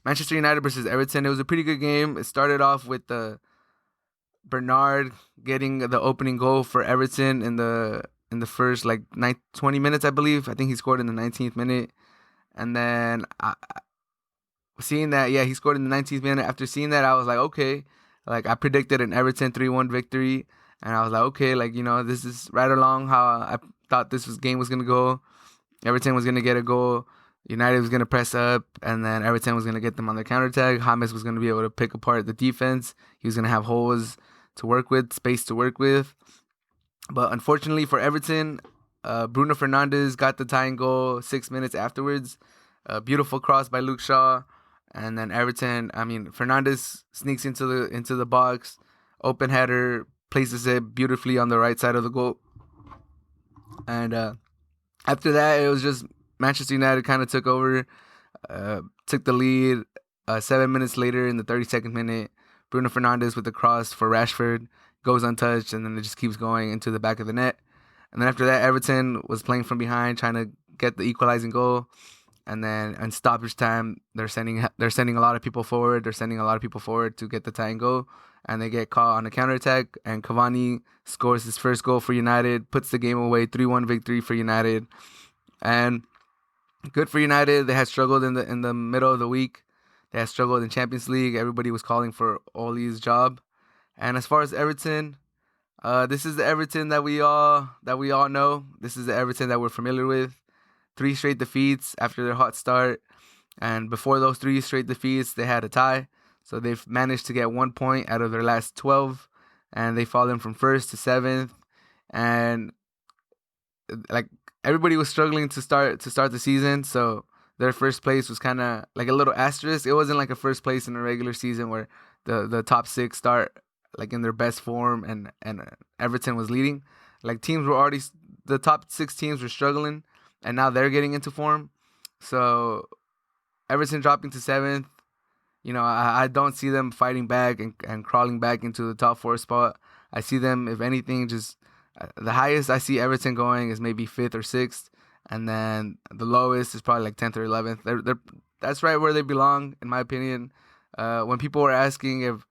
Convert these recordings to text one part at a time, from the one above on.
Manchester United versus Everton. It was a pretty good game. It started off with Bernard getting the opening goal for Everton in the first 20 minutes, I believe. I think he scored in the 19th minute. And then seeing that, yeah, he scored in the 19th minute. After seeing that, I was like, okay. Like, I predicted an Everton 3-1 victory. And I was like, okay, this is right along how I thought game was going to go. Everton was going to get a goal. United was going to press up. And then Everton was going to get them on the counterattack. James was going to be able to pick apart the defense. He was going to have holes to work with, space to work with. But unfortunately for Everton, Bruno Fernandes got the tying goal 6 minutes afterwards. A beautiful cross by Luke Shaw. And then Fernandes sneaks into the box, open header, places it beautifully on the right side of the goal. And after that, it was just Manchester United kind of took over, took the lead. 7 minutes later, in the 32nd minute, Bruno Fernandes with the cross for Rashford goes untouched, and then it just keeps going into the back of the net. And then after that, Everton was playing from behind, trying to get the equalizing goal. And then in stoppage time, they're sending a lot of people forward. They're sending a lot of people forward to get the tying goal, and they get caught on a counterattack. And Cavani scores his first goal for United, puts the game away, 3-1 victory for United. And good for United. They had struggled in the middle of the week. They had struggled in Champions League. Everybody was calling for Ole's job. And as far as Everton, this is the Everton that we all know. This is the Everton that we're familiar with. 3 straight defeats after their hot start. And before those 3 straight defeats, they had a tie. So they've managed to get 1 point out of their last 12. And they've fallen from 1st to 7th. And everybody was struggling to start the season. So their first place was kind of like a little asterisk. It wasn't like a first place in a regular season where the top 6 start in their best form and Everton was leading. Teams were already, the top 6 teams were struggling. And now they're getting into form. So Everton dropping to 7th. I don't see them fighting back and crawling back into the top 4 spot. I see them, if anything, just the highest I see Everton going is maybe 5th or 6th. And then the lowest is probably 10th or 11th. That's right where they belong, in my opinion. When people were asking if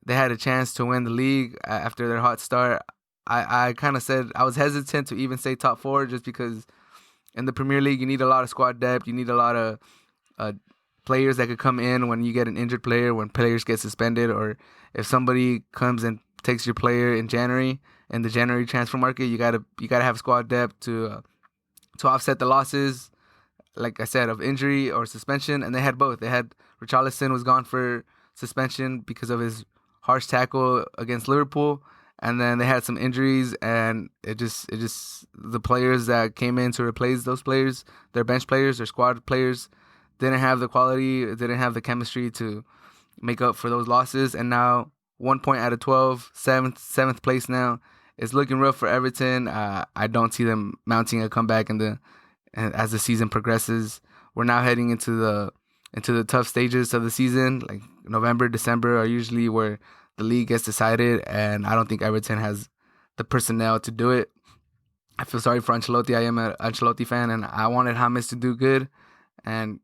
they had a chance to win the league after their hot start, I kind of said I was hesitant to even say top 4 just because in the Premier League, you need a lot of squad depth. You need a lot of players that could come in when you get an injured player, when players get suspended, or if somebody comes and takes your player in the January transfer market. You gotta have squad depth to offset the losses, like I said, of injury or suspension. And they had both. They had Richarlison was gone for suspension because of his harsh tackle against Liverpool. And then they had some injuries, and it just the players that came in to replace those players, their bench players, their squad players, didn't have the quality, didn't have the chemistry to make up for those losses. And now 1 point out of 12, seventh place now. It's looking rough for Everton. I don't see them mounting a comeback as the season progresses. We're now heading into the tough stages of the season. November, December are usually where the league gets decided, and I don't think Everton has the personnel to do it. I feel sorry for Ancelotti. I am an Ancelotti fan, and I wanted James to do good. And,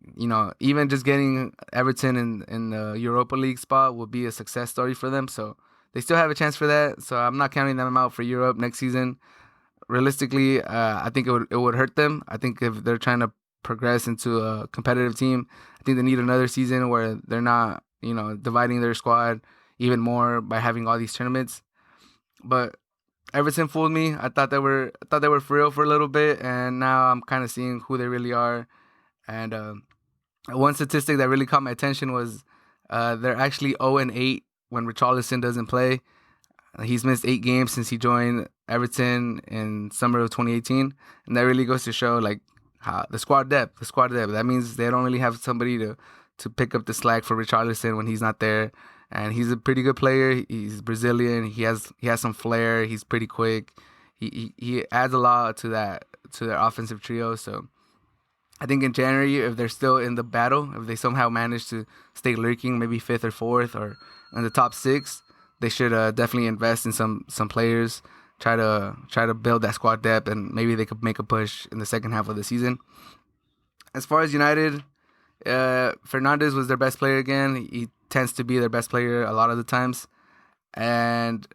even just getting Everton in the Europa League spot will be a success story for them. So they still have a chance for that. So I'm not counting them out for Europe next season. Realistically, I think it would hurt them. I think if they're trying to progress into a competitive team, I think they need another season where they're not, dividing their squad even more by having all these tournaments. But Everton fooled me. I thought they were for real for a little bit, and now I'm kind of seeing who they really are. And one statistic that really caught my attention was they're actually 0-8 when Richarlison doesn't play. He's missed 8 games since he joined Everton in summer of 2018, and that really goes to show how the squad depth. That means they don't really have somebody to pick up the slack for Richarlison when he's not there. And he's a pretty good player. He's Brazilian. He has some flair. He's pretty quick. He adds a lot to their offensive trio. So I think in January, if they're still in the battle, if they somehow manage to stay lurking, maybe 5th or 4th or in the top 6, they should definitely invest in some players. Try to build that squad depth, and maybe they could make a push in the second half of the season. As far as United, Fernandez was their best player again. He tends to be their best player a lot of the times. And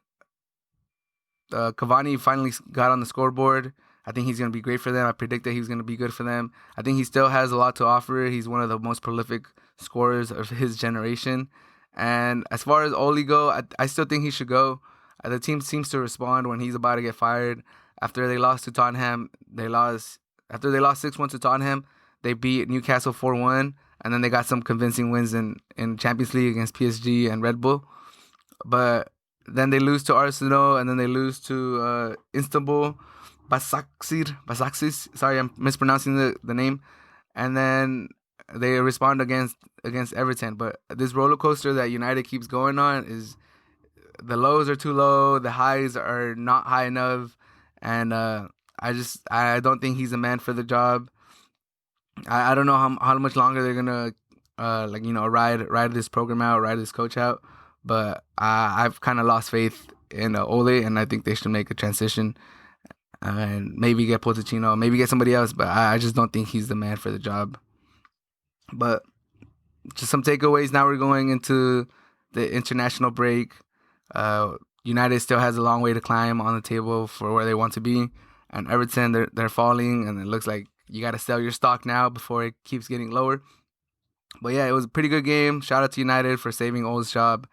Cavani finally got on the scoreboard. I think he's going to be great for them. I predict that he's going to be good for them. I think he still has a lot to offer. He's one of the most prolific scorers of his generation. And as far as Oli go, I still think he should go. The team seems to respond when he's about to get fired. After they lost to Tottenham, after they lost 6-1 to Tottenham, they beat Newcastle 4-1, and then they got some convincing wins in Champions League against PSG and Red Bull. But then they lose to Arsenal, and then they lose to Istanbul, Basaksehir. Sorry, I'm mispronouncing the name. And then they respond against Everton. But this roller coaster that United keeps going on is the lows are too low, the highs are not high enough, and I don't think he's a man for the job. I don't know how much longer they're gonna ride this program out, ride this coach out. But I've kind of lost faith in Ole, and I think they should make a transition and maybe get Pochettino, maybe get somebody else. But I just don't think he's the man for the job. But just some takeaways. Now we're going into the international break. United still has a long way to climb on the table for where they want to be, and Everton they're falling, and it looks like you got to sell your stock now before it keeps getting lower. But yeah, it was a pretty good game. Shout out to United for saving Ole's job,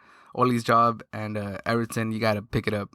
and Everton, you got to pick it up.